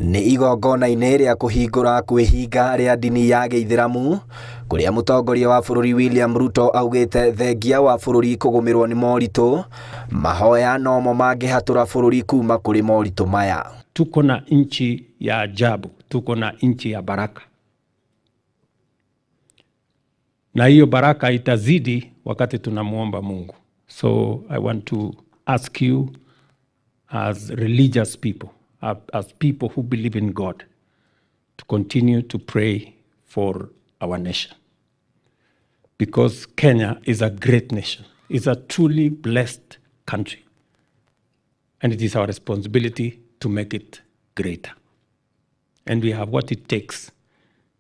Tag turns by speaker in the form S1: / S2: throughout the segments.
S1: Nĩ igongona-inĩ rĩa kũhingũra kwĩhinga rĩa ndini ya Gĩithĩramu kũrĩa mũtongoria wa bũrũri William Ruto augĩte thengia wa bũrũri kũgũmĩrwo nĩ moritũ, mahoya nomo magĩhatũra bũrũri kuma kũrĩ moritũ maya.
S2: Tuko na nchi ya ajabu, tuko na nchi ya baraka, na hiyo baraka itazidi wakati tunamuomba Mungu. So I want to ask you as religious people, as people who believe in God, to continue to pray for our nation. Because Kenya is a great nation. It's a truly blessed country. And it is our responsibility to make it greater. And we have what it takes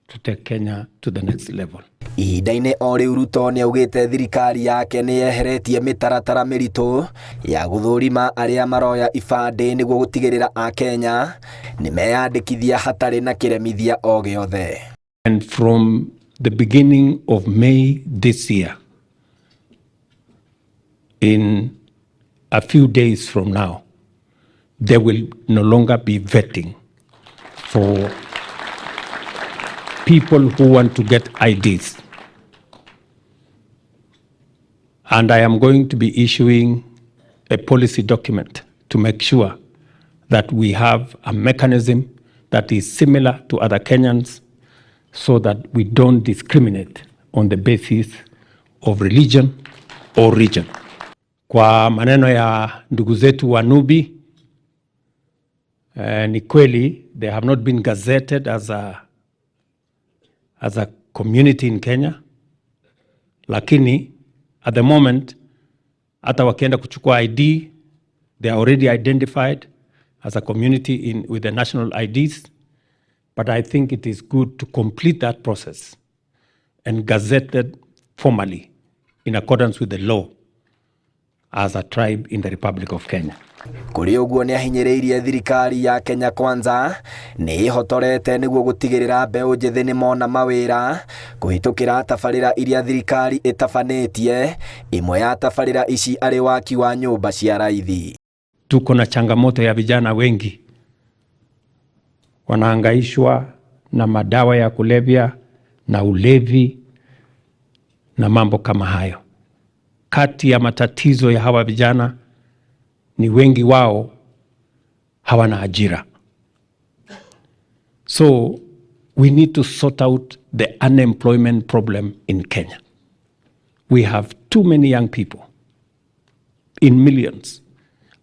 S2: to take Kenya to the next level.
S1: Ihinda-inĩ o rĩu Ruto nĩaugĩte thirikari yake nĩyeheretie mĩtaratara mĩritũ ya gũthũrima arĩa maroya ibandĩ nĩguo gũtigĩrĩra Akenya nĩmeyandĩkithia hatarĩ na kĩremithia o gĩothe.
S2: And from the beginning of May this year, in a few days from now, there will no longer be vetting for people who want to get IDs. And I am going to be issuing a policy document to make sure that we have a mechanism that is similar to other Kenyans so that we don't discriminate on the basis of religion or region. Kwa maneno ya ndugu zetu wa Nubi, ni kweli they have not been gazetted as a community in Kenya, lakini at the moment hata wakienda kuchukua ID, they are already identified as a community with the national IDs. But I think it is good to complete that process and gazette it formally in accordance with the law as a tribe in the Republic of Kenya.
S1: Kũrĩ ũguo nĩahinyĩrĩirie thirikari ya Kenya Kwanza nĩĩhotorete nĩguo gũtigĩrĩra mbeũ njĩthĩ nĩmona mawĩra kũhĩtũkĩra tabarĩra iria thirikari ĩtabanĩtie, imwe ya tabarĩra ici arĩ waki wa nyũmba cia raithi.
S2: Tuko na changamoto ya vijana wengi wanahangaishwa na madawa ya kulevya na ulevi na mambo kama hayo. Kati ya matatizo ya hawa vijana ni wengi wao hawana ajira. So we need to sort out the unemployment problem in Kenya. We have too many young people in millions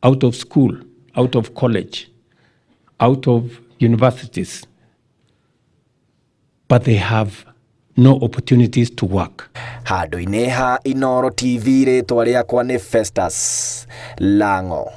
S2: out of school, out of college, out of universities, but they have no opportunities to work.
S1: Handũ-inĩ ha Inooro TV rĩtwa rĩakwa nĩ Festus Lango.